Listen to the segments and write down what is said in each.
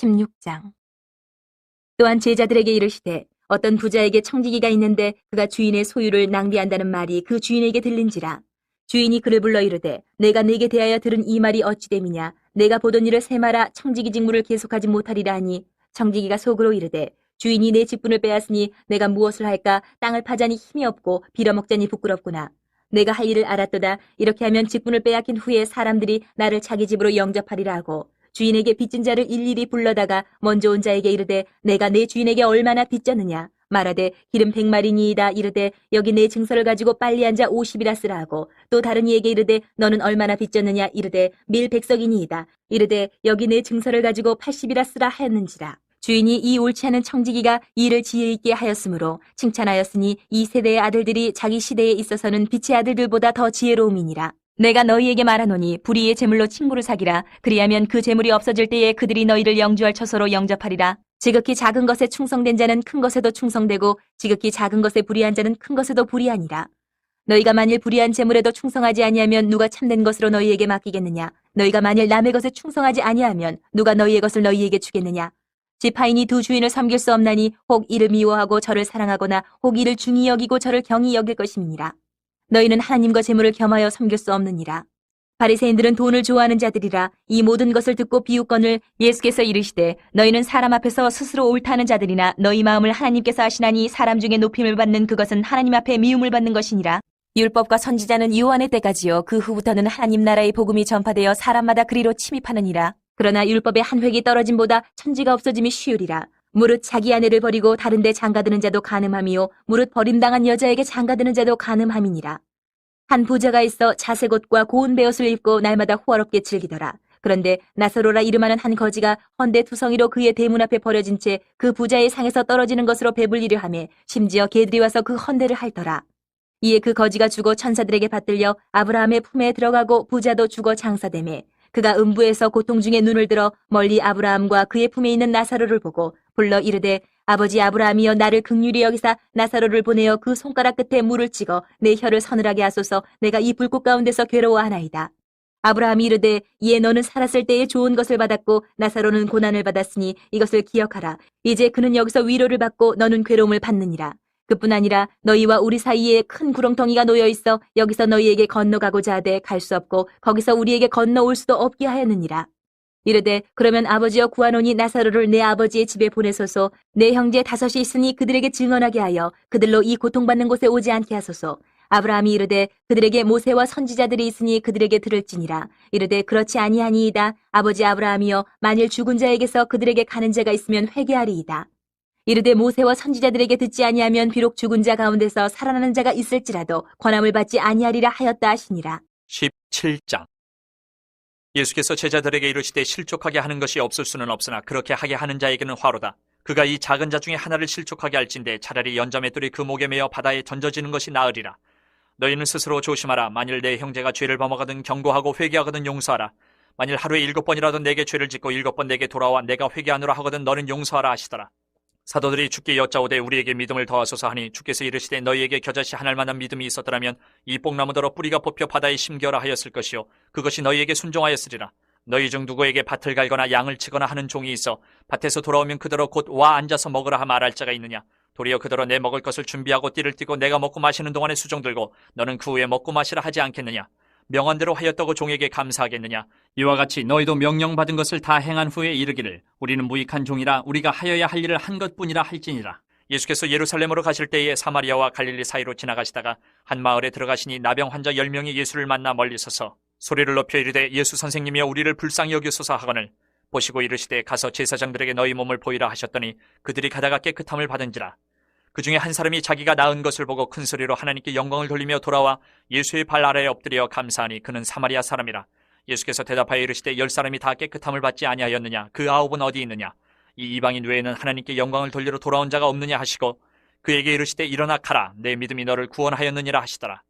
16장. 또한 제자들에게 이르시되 어떤 부자에게 청지기가 있는데 그가 주인의 소유를 낭비한다는 말이 그 주인에게 들린지라. 주인이 그를 불러 이르되 내가 네게 대하여 들은 이 말이 어찌 됨이냐. 내가 보던 일을 세마라 청지기 직무를 계속하지 못하리라 하니 청지기가 속으로 이르되 주인이 내 직분을 빼앗으니 내가 무엇을 할까. 땅을 파자니 힘이 없고 빌어먹자니 부끄럽구나. 내가 할 일을 알았도다. 이렇게 하면 직분을 빼앗긴 후에 사람들이 나를 자기 집으로 영접하리라 하고 주인에게 빚진 자를 일일이 불러다가 먼저 온 자에게 이르되 내가 내 주인에게 얼마나 빚졌느냐. 말하되 기름 100마리니이다. 이르되 여기 내 증서를 가지고 빨리 앉아 50이라 쓰라 하고 또 다른 이에게 이르되 너는 얼마나 빚졌느냐. 이르되 밀 100석이니이다. 이르되 여기 내 증서를 가지고 80이라 쓰라 하였는지라. 주인이 이 옳지 않은 청지기가 일을 지혜 있게 하였으므로 칭찬하였으니 이 세대의 아들들이 자기 시대에 있어서는 빛의 아들들보다 더 지혜로움이니라. 내가 너희에게 말하노니 불의의 재물로 친구를 사기라. 그리하면 그 재물이 없어질 때에 그들이 너희를 영주할 처소로 영접하리라. 지극히 작은 것에 충성된 자는 큰 것에도 충성되고 지극히 작은 것에 불의한 자는 큰 것에도 불의하니라. 너희가 만일 불의한 재물에도 충성하지 아니하면 누가 참된 것으로 너희에게 맡기겠느냐. 너희가 만일 남의 것에 충성하지 아니하면 누가 너희의 것을 너희에게 주겠느냐. 지파인이 두 주인을 섬길 수 없나니 혹 이를 미워하고 저를 사랑하거나 혹 이를 중히 여기고 저를 경히 여길 것임이니라. 너희는 하나님과 재물을 겸하여 섬길 수 없느니라. 바리새인들은 돈을 좋아하는 자들이라. 이 모든 것을 듣고 비웃거늘 예수께서 이르시되 너희는 사람 앞에서 스스로 옳다는 자들이나 너희 마음을 하나님께서 아시나니 사람 중에 높임을 받는 그것은 하나님 앞에 미움을 받는 것이니라. 율법과 선지자는 요한의 때까지요 그 후부터는 하나님 나라의 복음이 전파되어 사람마다 그리로 침입하느니라. 그러나 율법의 한 획이 떨어짐보다 천지가 없어짐이 쉬우리라. 무릇 자기 아내를 버리고 다른 데 장가드는 자도 간음함이요 무릇 버림당한 여자에게 장가드는 자도 간음함이니라. 한 부자가 있어 자색 옷과 고운 베옷을 입고 날마다 호화롭게 즐기더라. 그런데 나사로라 이름하는 한 거지가 헌데 투성이로 그의 대문 앞에 버려진 채 그 부자의 상에서 떨어지는 것으로 배불리려 하며 심지어 개들이 와서 그 헌데를 핥더라. 이에 그 거지가 죽어 천사들에게 받들려 아브라함의 품에 들어가고 부자도 죽어 장사되매 그가 음부에서 고통 중에 눈을 들어 멀리 아브라함과 그의 품에 있는 나사로를 보고 불러 이르되 아버지 아브라함이여 나를 긍휼히 여기사 나사로를 보내어 그 손가락 끝에 물을 찍어 내 혀를 서늘하게 하소서. 내가 이 불꽃 가운데서 괴로워하나이다. 아브라함이 이르되 이에 너는 살았을 때에 좋은 것을 받았고 나사로는 고난을 받았으니 이것을 기억하라. 이제 그는 여기서 위로를 받고 너는 괴로움을 받느니라. 그뿐 아니라 너희와 우리 사이에 큰 구렁텅이가 놓여 있어 여기서 너희에게 건너가고자 하되 갈 수 없고 거기서 우리에게 건너올 수도 없게 하였느니라. 이르되 그러면 아버지여 구하노니 나사로를 내 아버지의 집에 보내소서. 내 형제 5이 있으니 그들에게 증언하게 하여 그들로 이 고통받는 곳에 오지 않게 하소서. 아브라함이 이르되 그들에게 모세와 선지자들이 있으니 그들에게 들을지니라. 이르되 그렇지 아니하니이다. 아버지 아브라함이여 만일 죽은 자에게서 그들에게 가는 자가 있으면 회개하리이다. 이르되 모세와 선지자들에게 듣지 아니하면 비록 죽은 자 가운데서 살아나는 자가 있을지라도 권함을 받지 아니하리라 하였다 하시니라. 17장. 예수께서 제자들에게 이르시되 실족하게 하는 것이 없을 수는 없으나 그렇게 하게 하는 자에게는 화로다. 그가 이 작은 자 중에 하나를 실족하게 할진대 차라리 연자맷돌이 그 목에 매어 바다에 던져지는 것이 나으리라. 너희는 스스로 조심하라. 만일 내 형제가 죄를 범하거든 경고하고 회개하거든 용서하라. 만일 하루에 7번이라도 내게 죄를 짓고 7번 내게 돌아와 내가 회개하노라 하거든 너는 용서하라 하시더라. 사도들이 주께 여짜오되 우리에게 믿음을 더하소서 하니 주께서 이르시되 너희에게 겨자씨 하나일 만한 믿음이 있었더라면 이 뽕나무더러 뿌리가 뽑혀 바다에 심겨라 하였을 것이요 그것이 너희에게 순종하였으리라. 너희 중 누구에게 밭을 갈거나 양을 치거나 하는 종이 있어 밭에서 돌아오면 그더러 곧 와 앉아서 먹으라 하 말할 자가 있느냐. 도리어 그더러 내 먹을 것을 준비하고 띠를 띠고 내가 먹고 마시는 동안에 수종 들고 너는 그 후에 먹고 마시라 하지 않겠느냐. 명한대로 하였다고 종에게 감사하겠느냐. 이와 같이 너희도 명령받은 것을 다 행한 후에 이르기를 우리는 무익한 종이라 우리가 하여야 할 일을 한 것뿐이라 할지니라. 예수께서 예루살렘으로 가실 때에 사마리아와 갈릴리 사이로 지나가시다가 한 마을에 들어가시니 나병 환자 10명이 예수를 만나 멀리 서서 소리를 높여 이르되 예수 선생님이여 우리를 불쌍히 여기소서 하거늘 보시고 이르시되 가서 제사장들에게 너희 몸을 보이라 하셨더니 그들이 가다가 깨끗함을 받은지라. 그 중에 한 사람이 자기가 나은 것을 보고 큰 소리로 하나님께 영광을 돌리며 돌아와 예수의 발 아래에 엎드려 감사하니 그는 사마리아 사람이라. 예수께서 대답하여 이르시되 10사람이 다 깨끗함을 받지 아니하였느냐. 그 9은 어디 있느냐. 이 이방인 외에는 하나님께 영광을 돌리러 돌아온 자가 없느냐 하시고 그에게 이르시되 일어나 가라. 내 믿음이 너를 구원하였느니라 하시더라.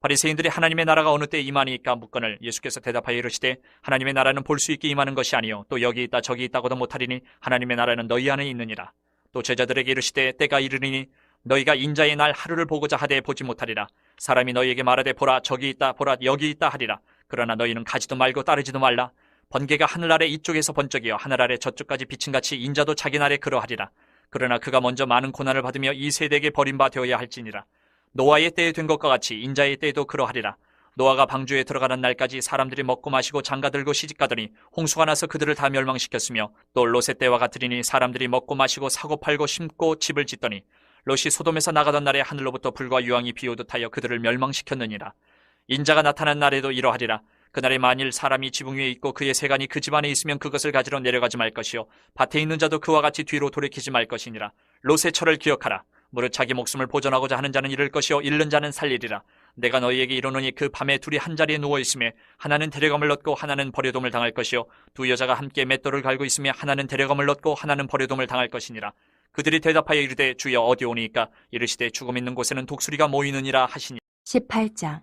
바리새인들이 하나님의 나라가 어느 때 임하니까 묻거늘 예수께서 대답하여 이르시되 하나님의 나라는 볼 수 있게 임하는 것이 아니요 또 여기 있다 저기 있다고도 못하리니 하나님의 나라는 너희 안에 있느니라. 또 제자들에게 이르시되 때가 이르리니 너희가 인자의 날 하루를 보고자 하되 보지 못하리라. 사람이 너희에게 말하되 보라 저기 있다 보라 여기 있다 하리라. 그러나 너희는 가지도 말고 따르지도 말라. 번개가 하늘 아래 이쪽에서 번쩍이어 하늘 아래 저쪽까지 비침같이 인자도 자기 날에 그러하리라. 그러나 그가 먼저 많은 고난을 받으며 이 세대에게 버림바 되어야 할지니라. 노아의 때에 된 것과 같이 인자의 때에도 그러하리라. 노아가 방주에 들어가는 날까지 사람들이 먹고 마시고 장가들고 시집가더니 홍수가 나서 그들을 다 멸망시켰으며, 또 롯의 때와 같으리니 사람들이 먹고 마시고 사고 팔고 심고 집을 짓더니 롯이 소돔에서 나가던 날에 하늘로부터 불과 유황이 비오듯 하여 그들을 멸망시켰느니라. 인자가 나타난 날에도 이러하리라. 그날에 만일 사람이 지붕 위에 있고 그의 세간이 그 집 안에 있으면 그것을 가지러 내려가지 말 것이요 밭에 있는 자도 그와 같이 뒤로 돌이키지 말 것이니라. 롯의 철을 기억하라. 무릇 자기 목숨을 보존하고자 하는 자는 잃을 것이요 잃는 자는 살리리라. 내가 너희에게 이르노니 그 밤에 둘이 한 자리에 누워 있으며 하나는 데려감을 얻고 하나는 버려둠을 당할 것이요 두 여자가 함께 맷돌을 갈고 있으며 하나는 데려감을 얻고 하나는 버려둠을 당할 것이니라. 그들이 대답하여 이르되 주여 어디 오니까? 이르시되 죽음 있는 곳에는 독수리가 모이느니라 하시니. 18장.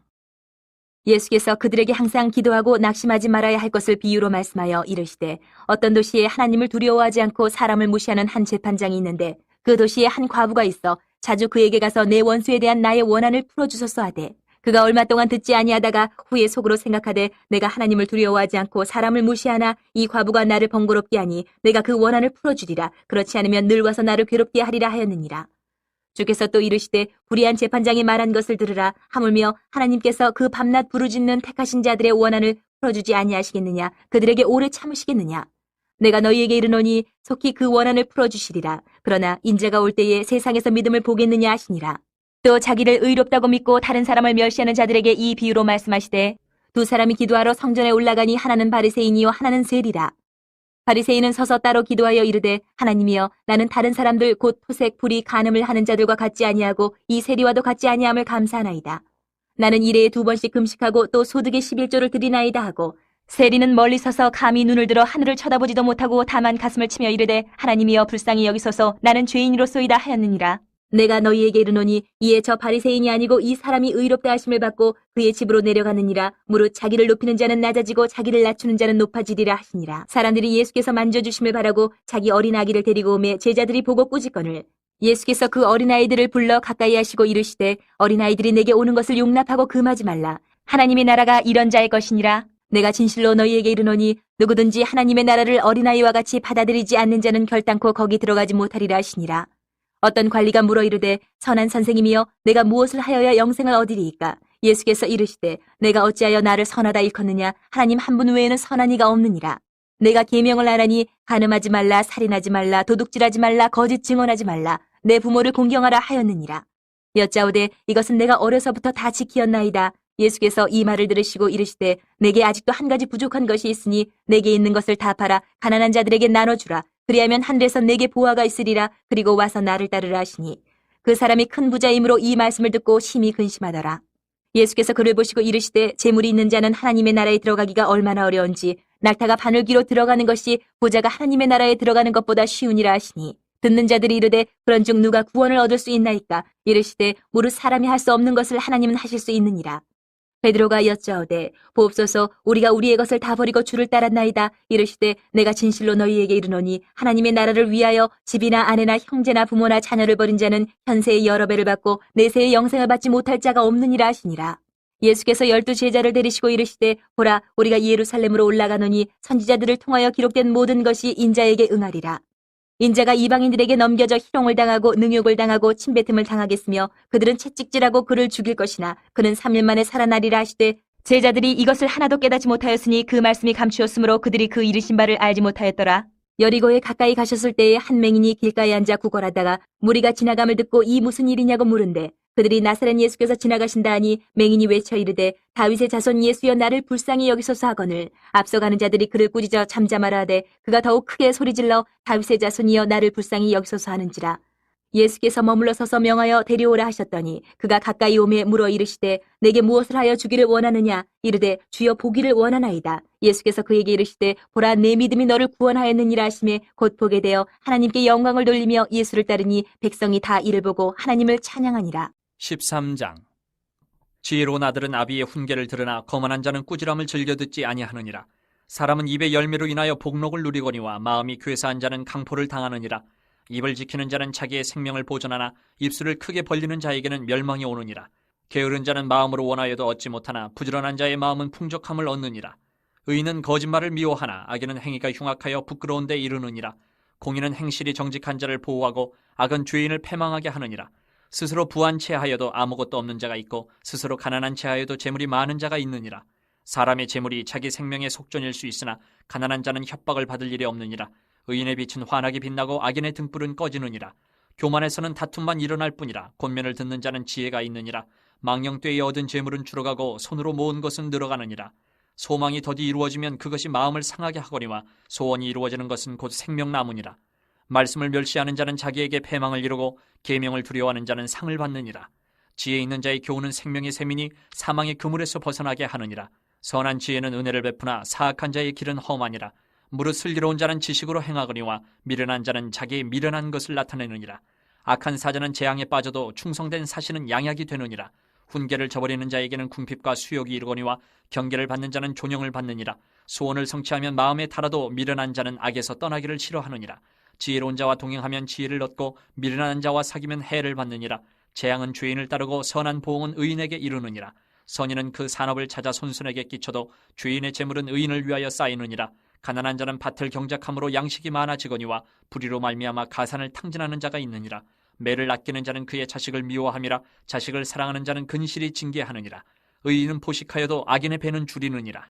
예수께서 그들에게 항상 기도하고 낙심하지 말아야 할 것을 비유로 말씀하여 이르시되, 어떤 도시에 하나님을 두려워하지 않고 사람을 무시하는 한 재판장이 있는데 그 도시에 한 과부가 있어 자주 그에게 가서 내 원수에 대한 나의 원한을 풀어주소서 하되, 그가 얼마 동안 듣지 아니하다가 후에 속으로 생각하되 내가 하나님을 두려워하지 않고 사람을 무시하나 이 과부가 나를 번거롭게 하니 내가 그 원한을 풀어주리라. 그렇지 않으면 늘 와서 나를 괴롭게 하리라 하였느니라. 주께서 또 이르시되 불의한 재판장이 말한 것을 들으라. 하물며 하나님께서 그 밤낮 부르짖는 택하신 자들의 원한을 풀어주지 아니하시겠느냐? 그들에게 오래 참으시겠느냐? 내가 너희에게 이르노니 속히 그 원한을 풀어주시리라. 그러나 인자가 올 때에 세상에서 믿음을 보겠느냐 하시니라. 또 자기를 의롭다고 믿고 다른 사람을 멸시하는 자들에게 이 비유로 말씀하시되, 두 사람이 기도하러 성전에 올라가니 하나는 바리새인이요 하나는 세리라. 바리새인은 서서 따로 기도하여 이르되, 하나님이여, 나는 다른 사람들 곧 토색, 불의, 간음을 하는 자들과 같지 아니하고 이 세리와도 같지 아니함을 감사하나이다. 나는 일해에 2번씩 금식하고 또 소득의 11조를 드리나이다 하고, 세리는 멀리 서서 감히 눈을 들어 하늘을 쳐다보지도 못하고 다만 가슴을 치며 이르되, 하나님이여 불쌍히 여기소서, 나는 죄인이로소이다 하였느니라. 내가 너희에게 이르노니 이에 저 바리새인이 아니고 이 사람이 의롭다 하심을 받고 그의 집으로 내려가느니라. 무릇 자기를 높이는 자는 낮아지고 자기를 낮추는 자는 높아지리라 하시니라. 사람들이 예수께서 만져주심을 바라고 자기 어린아기를 데리고 오매 제자들이 보고 꾸짖거늘, 예수께서 그 어린아이들을 불러 가까이 하시고 이르시되, 어린아이들이 내게 오는 것을 용납하고 금하지 말라. 하나님의 나라가 이런 자의 것이니라. 내가 진실로 너희에게 이르노니 누구든지 하나님의 나라를 어린아이와 같이 받아들이지 않는 자는 결단코 거기 들어가지 못하리라 하시니라. 어떤 관리가 물어 이르되, 선한 선생님이여, 내가 무엇을 하여야 영생을 얻으리이까? 예수께서 이르시되, 내가 어찌하여 나를 선하다 일컫느냐? 하나님 한 분 외에는 선한 이가 없느니라. 내가 계명을 하라니 간음하지 말라, 살인하지 말라, 도둑질하지 말라, 거짓 증언하지 말라, 내 부모를 공경하라 하였느니라. 여짜오되 이것은 내가 어려서부터 다 지키었나이다. 예수께서 이 말을 들으시고 이르시되, 내게 아직도 한 가지 부족한 것이 있으니 내게 있는 것을 다 팔아 가난한 자들에게 나눠주라. 그리하면 하늘에서 내게 보화가 있으리라. 그리고 와서 나를 따르라 하시니, 그 사람이 큰 부자이므로 이 말씀을 듣고 심히 근심하더라. 예수께서 그를 보시고 이르시되, 재물이 있는 자는 하나님의 나라에 들어가기가 얼마나 어려운지 낙타가 바늘귀로 들어가는 것이 부자가 하나님의 나라에 들어가는 것보다 쉬우니라 하시니, 듣는 자들이 이르되, 그런즉 누가 구원을 얻을 수 있나이까? 이르시되, 무릇 사람이 할 수 없는 것을 하나님은 하실 수 있느니라. 베드로가 여짜오되, 보옵소서, 우리가 우리의 것을 다 버리고 주를 따랐나이다. 이르시되, 내가 진실로 너희에게 이르노니 하나님의 나라를 위하여 집이나 아내나 형제나 부모나 자녀를 버린 자는 현세의 여러 배를 받고 내세의 영생을 받지 못할 자가 없느니라 하시니라. 예수께서 12 제자를 데리시고 이르시되, 보라, 우리가 예루살렘으로 올라가노니 선지자들을 통하여 기록된 모든 것이 인자에게 응하리라. 인자가 이방인들에게 넘겨져 희롱을 당하고 능욕을 당하고 침뱉음을 당하겠으며 그들은 채찍질하고 그를 죽일 것이나 그는 3일 만에 살아나리라 하시되, 제자들이 이것을 하나도 깨닫지 못하였으니 그 말씀이 감추었으므로 그들이 그 이르신 바를 알지 못하였더라. 여리고에 가까이 가셨을 때에 한 맹인이 길가에 앉아 구걸하다가 무리가 지나감을 듣고 이 무슨 일이냐고 물은데, 그들이 나사렛 예수께서 지나가신다 하니 맹인이 외쳐 이르되, 다윗의 자손 예수여 나를 불쌍히 여기소서 하거늘, 앞서가는 자들이 그를 꾸짖어 잠잠하라 하되 그가 더욱 크게 소리질러 다윗의 자손이여 나를 불쌍히 여기소서 하는지라. 예수께서 머물러 서서 명하여 데려오라 하셨더니 그가 가까이 오매 물어 이르시되, 내게 무엇을 하여 주기를 원하느냐? 이르되, 주여 보기를 원하나이다. 예수께서 그에게 이르시되, 보라, 내 믿음이 너를 구원하였느니라 하시매 곧 보게 되어 하나님께 영광을 돌리며 예수를 따르니 백성이 다 이를 보고 하나님을 찬양하니라. 13장. 지혜로운 아들은 아비의 훈계를 들으나 거만한 자는 꾸지람을 즐겨 듣지 아니하느니라. 사람은 입의 열매로 인하여 복록을 누리거니와 마음이 괴사한 자는 강포를 당하느니라. 입을 지키는 자는 자기의 생명을 보존하나 입술을 크게 벌리는 자에게는 멸망이 오느니라. 게으른 자는 마음으로 원하여도 얻지 못하나 부지런한 자의 마음은 풍족함을 얻느니라. 의인은 거짓말을 미워하나 악인은 행위가 흉악하여 부끄러운 데 이르느니라. 공의는 행실이 정직한 자를 보호하고 악은 죄인을 패망하게 하느니라. 스스로 부한 채하여도 아무것도 없는 자가 있고 스스로 가난한 채하여도 재물이 많은 자가 있느니라. 사람의 재물이 자기 생명의 속전일 수 있으나 가난한 자는 협박을 받을 일이 없느니라. 의인의 빛은 환하게 빛나고 악인의 등불은 꺼지느니라. 교만에서는 다툼만 일어날 뿐이라. 권면을 듣는 자는 지혜가 있느니라. 망령되이 얻은 재물은 줄어가고 손으로 모은 것은 늘어가느니라. 소망이 더디 이루어지면 그것이 마음을 상하게 하거니와 소원이 이루어지는 것은 곧 생명나무니라. 말씀을 멸시하는 자는 자기에게 패망을 이루고 계명을 두려워하는 자는 상을 받느니라. 지혜 있는 자의 교훈은 생명의 셈이니 사망의 그물에서 벗어나게 하느니라. 선한 지혜는 은혜를 베푸나 사악한 자의 길은 험하니라. 무릇 슬기로운 자는 지식으로 행하거니와 미련한 자는 자기의 미련한 것을 나타내느니라. 악한 사자는 재앙에 빠져도 충성된 사신은 양약이 되느니라. 훈계를 저버리는 자에게는 궁핍과 수욕이 이르거니와 경계를 받는 자는 존영을 받느니라. 소원을 성취하면 마음에 달아도 미련한 자는 악에서 떠나기를 싫어하느니라. 지혜로운 자와 동행하면 지혜를 얻고 미련한 자와 사귀면 해를 받느니라. 재앙은 죄인을 따르고 선한 보응은 의인에게 이르느니라. 선인은 그 산업을 찾아 손손에게 끼쳐도 죄인의 재물은 의인을 위하여 쌓이느니라. 가난한 자는 밭을 경작함으로 양식이 많아지거니와 불의로 말미암아 가산을 탕진하는 자가 있느니라. 매를 아끼는 자는 그의 자식을 미워함이라. 자식을 사랑하는 자는 근실이 징계하느니라. 의인은 포식하여도 악인의 배는 줄이느니라.